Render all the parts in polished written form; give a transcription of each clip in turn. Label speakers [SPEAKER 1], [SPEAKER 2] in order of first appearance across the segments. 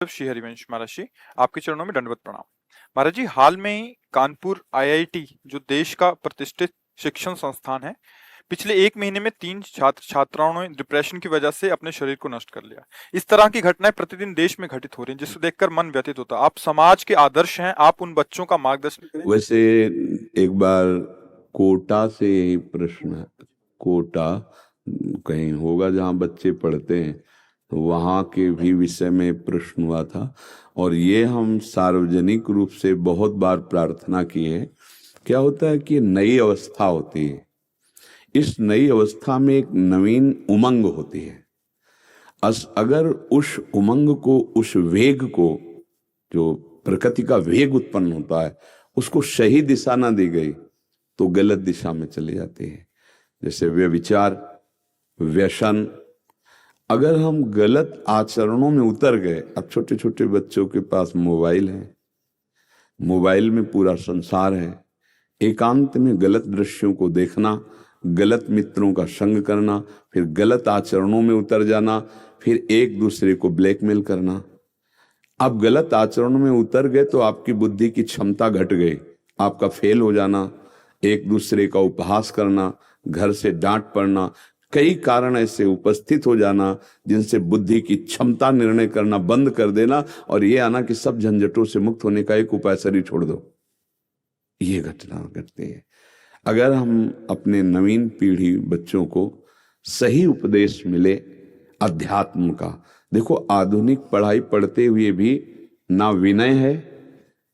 [SPEAKER 1] Doctor Shri Harivansh महाराज जी, आपके चरणों में दंडवत प्रणाम। महाराज जी, हाल में ही कानपुर आईआईटी, जो देश का प्रतिष्ठित शिक्षण संस्थान है, पिछले 1 महीने में 3 छात्र छात्राओं ने डिप्रेशन की वजह से अपने शरीर को नष्ट कर लिया। इस तरह की घटनाएं प्रतिदिन देश में घटित हो रही हैं, जिसको देखकर मन व्यथित होता है। आप समाज के आदर्श हैं, आप उन बच्चों का मार्गदर्शन करें।
[SPEAKER 2] वैसे एक बार कोटा से यही प्रश्न है, कोटा कहीं होगा जहाँ बच्चे पढ़ते हैं, तो वहाँ के भी विषय में प्रश्न हुआ था। और ये हम सार्वजनिक रूप से बहुत बार प्रार्थना की है। क्या होता है कि नई अवस्था होती है, इस नई अवस्था में एक नवीन उमंग होती है। अगर उस उमंग को, उस वेग को, जो प्रकृति का वेग उत्पन्न होता है, उसको सही दिशा ना दी गई तो गलत दिशा में चली जाती है। जैसे व्यभिचार, व्यसन, अगर हम गलत आचरणों में उतर गए। अब छोटे छोटे बच्चों के पास मोबाइल है, मोबाइल में पूरा संसार है। एकांत में गलत दृश्यों को देखना, गलत मित्रों का संग करना, फिर गलत आचरणों में उतर जाना, फिर एक दूसरे को ब्लैकमेल करना। आप गलत आचरणों में उतर गए तो आपकी बुद्धि की क्षमता घट गई, आपका फेल हो जाना, एक दूसरे का उपहास करना, घर से डांट पड़ना, कई कारण ऐसे उपस्थित हो जाना जिनसे बुद्धि की क्षमता निर्णय करना बंद कर देना, और ये आना कि सब झंझटों से मुक्त होने का एक उपाय, शरीर छोड़ दो। ये घटना घटती है। अगर हम अपने नवीन पीढ़ी बच्चों को सही उपदेश मिले अध्यात्म का। देखो, आधुनिक पढ़ाई पढ़ते हुए भी ना विनय है,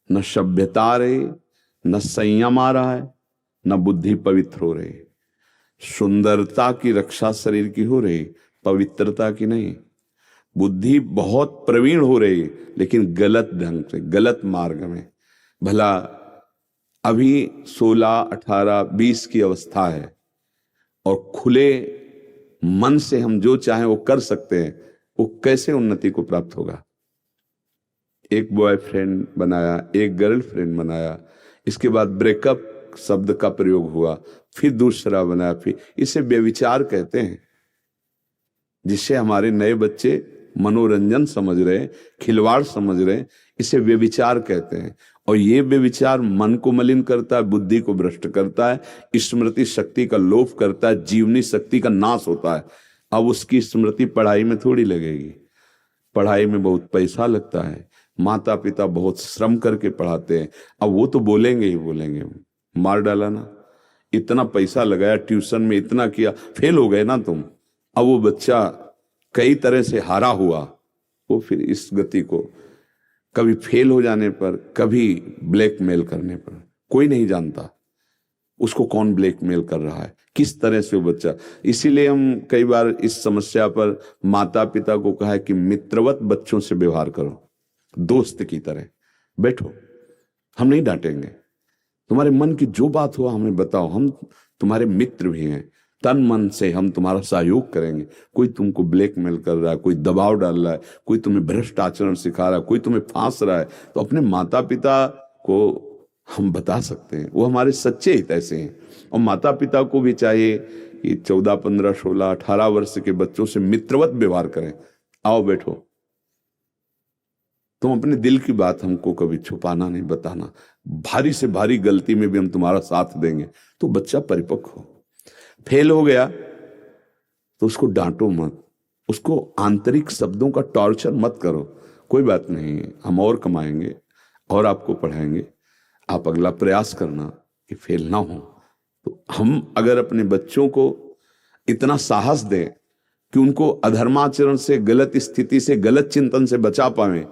[SPEAKER 2] न सभ्यता आ रही, न संयम आ रहा है, न बुद्धि पवित्र हो रही। सुंदरता की रक्षा शरीर की हो रही, पवित्रता की नहीं। बुद्धि बहुत प्रवीण हो रही, लेकिन गलत ढंग से, गलत मार्ग में। भला अभी 16, 18, 20 की अवस्था है और खुले मन से हम जो चाहें वो कर सकते हैं, वो कैसे उन्नति को प्राप्त होगा? एक बॉयफ्रेंड बनाया, एक गर्लफ्रेंड बनाया, इसके बाद ब्रेकअप शब्द का प्रयोग हुआ, फिर दूसरा बनाया, फिर इसे व्यभिचार कहते हैं। जिससे हमारे नए बच्चे मनोरंजन समझ रहे, खिलवाड़ समझ रहे, इसे व्यभिचार कहते हैं। और ये व्यभिचार मन को मलिन करता है, बुद्धि को भ्रष्ट करता है, स्मृति शक्ति का लोप करता है, जीवनी शक्ति का नाश होता है। अब उसकी स्मृति पढ़ाई में थोड़ी लगेगी। पढ़ाई में बहुत पैसा लगता है, माता पिता बहुत श्रम करके पढ़ाते हैं। अब वो तो बोलेंगे ही बोलेंगे, मार डाला ना, इतना पैसा लगाया, ट्यूशन में इतना किया, फेल हो गए ना तुम। अब वो बच्चा कई तरह से हारा हुआ, वो फिर इस गति को कभी फेल हो जाने पर, कभी ब्लैकमेल करने पर, कोई नहीं जानता उसको कौन ब्लैकमेल कर रहा है, किस तरह से वो बच्चा। इसीलिए हम कई बार इस समस्या पर माता पिता को कहा है कि मित्रवत बच्चों से व्यवहार करो, दोस्त की तरह बैठो, हम नहीं डांटेंगे, तुम्हारे मन की जो बात हो हमें बताओ, हम तुम्हारे मित्र भी हैं, तन मन से हम तुम्हारा सहयोग करेंगे। कोई तुमको ब्लैकमेल कर रहा है, कोई दबाव डाल रहा है, कोई तुम्हें भ्रष्ट आचरण सिखा रहा है, कोई तुम्हें फांस रहा है, तो अपने माता पिता को हम बता सकते हैं, वो हमारे सच्चे हित ऐसे हैं। और माता पिता को भी चाहिए कि 14, 15, 16, 18 वर्ष के बच्चों से मित्रवत व्यवहार करें। आओ बैठो, तुम अपने दिल की बात हमको कभी छुपाना नहीं, बताना। भारी से भारी गलती में भी हम तुम्हारा साथ देंगे। तो बच्चा परिपक्व हो। फेल हो गया तो उसको डांटो मत, उसको आंतरिक शब्दों का टॉर्चर मत करो। कोई बात नहीं, हम और कमाएंगे और आपको पढ़ाएंगे, आप अगला प्रयास करना कि फेल ना हो। तो हम अगर अपने बच्चों को इतना साहस दें कि उनको अधर्माचरण से, गलत स्थिति से, गलत चिंतन से बचा पाए,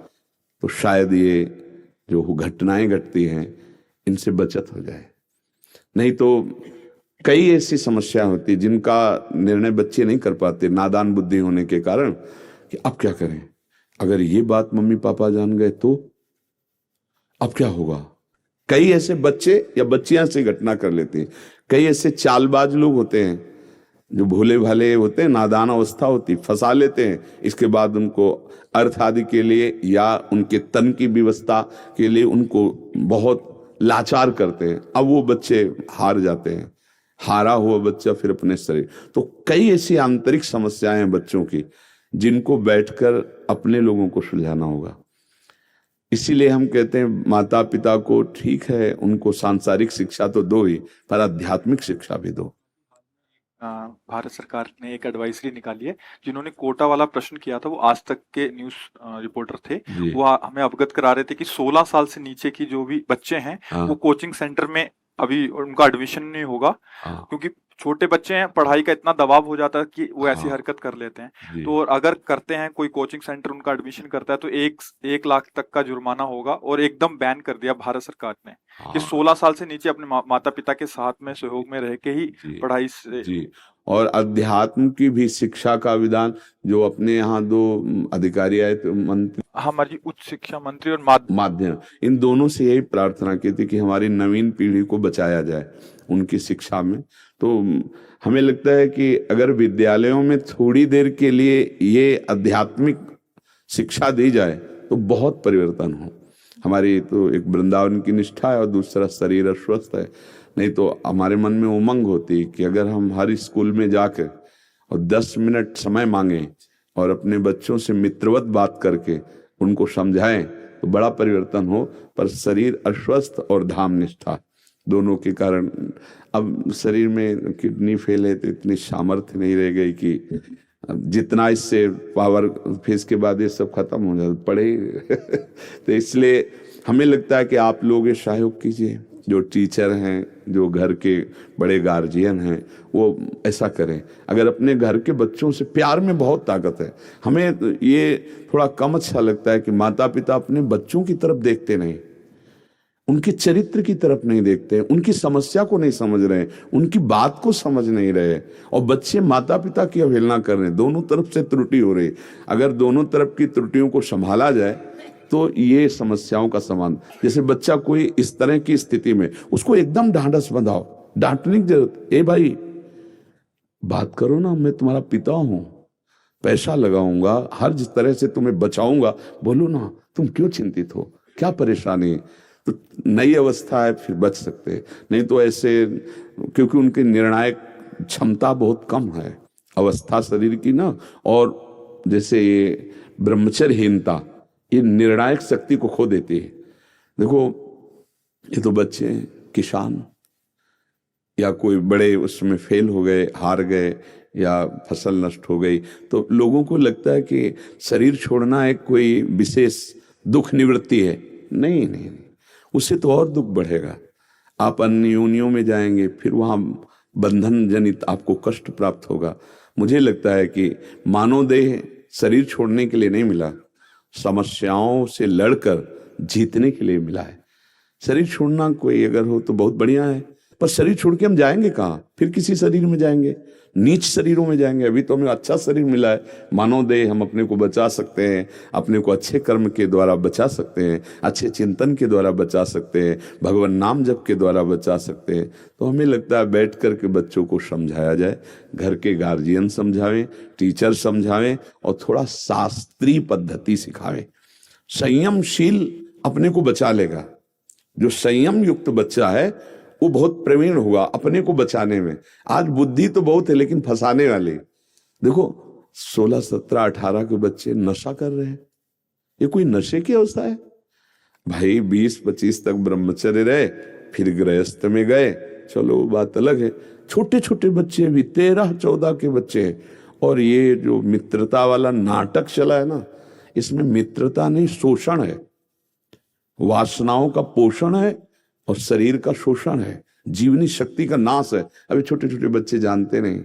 [SPEAKER 2] तो शायद ये जो घटनाएं घटती हैं इनसे बचत हो जाए। नहीं तो कई ऐसी समस्या होती जिनका निर्णय बच्चे नहीं कर पाते, नादान बुद्धि होने के कारण, कि अब क्या करें, अगर ये बात मम्मी पापा जान गए तो अब क्या होगा। कई ऐसे बच्चे या बच्चियां से घटना कर लेते हैं। कई ऐसे चालबाज लोग होते हैं जो भोले भाले होते हैं, नादान अवस्था होती, फंसा लेते हैं। इसके बाद उनको अर्थ आदि के लिए या उनके तन की व्यवस्था के लिए उनको बहुत लाचार करते हैं। अब वो बच्चे हार जाते हैं। हारा हुआ बच्चा फिर अपने शरीर। तो कई ऐसी आंतरिक समस्याएं हैं बच्चों की जिनको बैठकर अपने लोगों को सुलझाना होगा। इसीलिए हम कहते हैं माता पिता को ठीक है, उनको सांसारिक शिक्षा तो दो ही, पर आध्यात्मिक शिक्षा भी दो।
[SPEAKER 1] भारत सरकार ने एक एडवाइजरी निकाली है। जिन्होंने कोटा वाला प्रश्न किया था वो आज तक के न्यूज रिपोर्टर थे।
[SPEAKER 2] जी।
[SPEAKER 1] वो हमें अवगत करा रहे थे कि 16 साल से नीचे की जो भी बच्चे हैं
[SPEAKER 2] हाँ।
[SPEAKER 1] वो कोचिंग सेंटर में अभी उनका एडमिशन नहीं होगा,
[SPEAKER 2] हाँ।
[SPEAKER 1] क्योंकि छोटे बच्चे हैं, पढ़ाई का इतना दबाव हो जाता है कि वो ऐसी
[SPEAKER 2] हाँ।
[SPEAKER 1] हरकत कर लेते हैं।
[SPEAKER 2] जी।
[SPEAKER 1] तो अगर करते हैं, कोई कोचिंग सेंटर उनका एडमिशन करता है तो 1 लाख तक का जुर्माना होगा, और एकदम बैन कर दिया भारत सरकार ने कि
[SPEAKER 2] हाँ।
[SPEAKER 1] 16 साल से नीचे अपने माता पिता के साथ में सहयोग में रह के ही
[SPEAKER 2] जी।
[SPEAKER 1] पढ़ाई से।
[SPEAKER 2] जी। और अध्यात्म की भी शिक्षा का विधान, जो अपने यहाँ दो अधिकारी आए थे, मंत्री,
[SPEAKER 1] हमारी उच्च शिक्षा मंत्री और
[SPEAKER 2] माध्यम, इन दोनों से यही प्रार्थना की थी कि हमारी नवीन पीढ़ी को बचाया जाए उनकी शिक्षा में। तो हमें लगता है कि अगर विद्यालयों में थोड़ी देर के लिए ये आध्यात्मिक शिक्षा दी जाए तो बहुत परिवर्तन हो। हमारी तो एक वृंदावन की निष्ठा है और दूसरा शरीर अस्वस्थ है। नहीं तो हमारे मन में उमंग होती कि अगर हम हर स्कूल में जाकर और 10 मिनट समय मांगे और अपने बच्चों से मित्रवत बात करके उनको समझाएं तो बड़ा परिवर्तन हो। पर शरीर अस्वस्थ और धाम निष्ठा दोनों के कारण अब शरीर में किडनी फेल है तो इतनी सामर्थ्य नहीं रह गई कि जितना इससे पावर, फिर इसके बाद ये सब खत्म हो जाए पड़े। तो इसलिए हमें लगता है कि आप लोग ये सहयोग कीजिए, जो टीचर हैं, जो घर के बड़े गार्जियन हैं, वो ऐसा करें। अगर अपने घर के बच्चों से, प्यार में बहुत ताकत है। हमें ये थोड़ा कम अच्छा लगता है कि माता पिता अपने बच्चों की तरफ देखते नहीं, उनके चरित्र की तरफ नहीं देखते, उनकी समस्या को नहीं समझ रहे, उनकी बात को समझ नहीं रहे, और बच्चे माता पिता की अवहेलना कर रहे हैं। दोनों तरफ से त्रुटि हो रही। अगर दोनों तरफ की त्रुटियों को संभाला जाए तो ये समस्याओं का समाधान। जैसे बच्चा कोई इस तरह की स्थिति में, उसको एकदम ढांढस बंधाओ, डांटने की जरूरत, ए भाई बात करो ना, मैं तुम्हारा पिता हूं, पैसा लगाऊंगा, हर जिस तरह से तुम्हें बचाऊंगा, बोलो ना, तुम क्यों चिंतित हो, क्या परेशानी। तो नई अवस्था है, फिर बच सकते। नहीं तो ऐसे, क्योंकि उनकी निर्णायक क्षमता बहुत कम है अवस्था शरीर की ना, और जैसे ये ब्रह्मचर्यहीनता ये निर्णायक शक्ति को खो देती है। देखो ये तो बच्चे हैं, किसान या कोई बड़े उसमें फेल हो गए, हार गए, या फसल नष्ट हो गई, तो लोगों को लगता है कि शरीर छोड़ना एक कोई विशेष दुख निवृत्ति है। नहीं नहीं, उससे तो और दुख बढ़ेगा। आप अन्य योनियों में जाएंगे, फिर वहां बंधन जनित आपको कष्ट प्राप्त होगा। मुझे लगता है कि मानव देह शरीर छोड़ने के लिए नहीं मिला, समस्याओं से लड़कर जीतने के लिए मिला है। शरीर छोड़ना कोई अगर हो तो बहुत बढ़िया है, पर शरीर छोड़ के हम जाएंगे कहाँ? फिर किसी शरीर में जाएंगे, नीच शरीरों में जाएंगे। अभी तो हमें अच्छा शरीर मिला है, मानव देह, हम अपने को बचा सकते हैं, अपने को अच्छे कर्म के द्वारा बचा सकते हैं, अच्छे चिंतन के द्वारा बचा सकते हैं, भगवान नाम जप के द्वारा बचा सकते हैं। तो हमें लगता है बैठ कर के बच्चों को समझाया जाए, घर के गार्जियन समझावें, टीचर समझावें, और थोड़ा शास्त्रीय पद्धति सिखावें। संयमशील अपने को बचा लेगा। जो संयम युक्त बच्चा है वो बहुत प्रवीण होगा अपने को बचाने में। आज बुद्धि तो बहुत है लेकिन फंसाने वाली। देखो 16, 17, 18 के बच्चे नशा कर रहे हैं, ये कोई नशे की अवस्था है? भाई 20, 25 तक ब्रह्मचर्य रहे, फिर गृहस्थ में गए, चलो बात अलग है। छोटे छोटे बच्चे भी 13, 14 के बच्चे हैं। और ये जो मित्रता वाला नाटक चला है ना, इसमें मित्रता नहीं, शोषण है, वासनाओं का पोषण है और शरीर का शोषण है, जीवनी शक्ति का नाश है। अभी छोटे छोटे बच्चे जानते नहीं।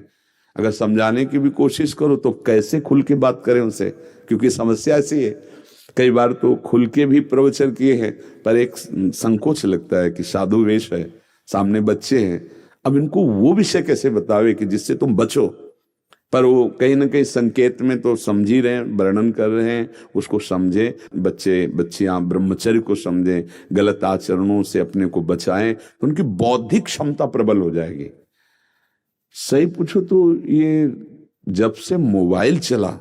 [SPEAKER 2] अगर समझाने की भी कोशिश करो तो कैसे खुल के बात करें उनसे, क्योंकि समस्या ऐसी है। कई बार तो खुल के भी प्रवचन किए हैं, पर एक संकोच लगता है कि साधु वेश है, सामने बच्चे हैं, अब इनको वो विषय कैसे बतावे कि जिससे तुम बचो। पर वो कहीं ना कहीं संकेत में तो समझ ही रहे हैं, वर्णन कर रहे हैं, उसको समझे। बच्चे बच्चियां ब्रह्मचर्य को समझें, गलत आचरणों से अपने को बचाएं, तो उनकी बौद्धिक क्षमता प्रबल हो जाएगी। सही पूछो तो ये जब से मोबाइल चला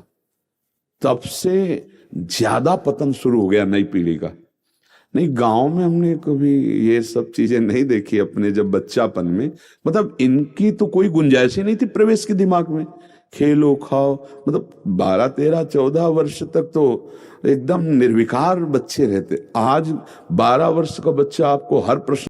[SPEAKER 2] तब से ज्यादा पतन शुरू हो गया नई पीढ़ी का। नहीं, गांव में हमने कभी ये सब चीजें नहीं देखी अपने जब बच्चापन में। मतलब इनकी तो कोई गुंजाइश ही नहीं थी प्रवेश के दिमाग में। खेलो खाओ, मतलब 12, 13, 14 वर्ष तक तो एकदम निर्विकार बच्चे रहते। आज 12 वर्ष का बच्चा आपको हर प्रश्न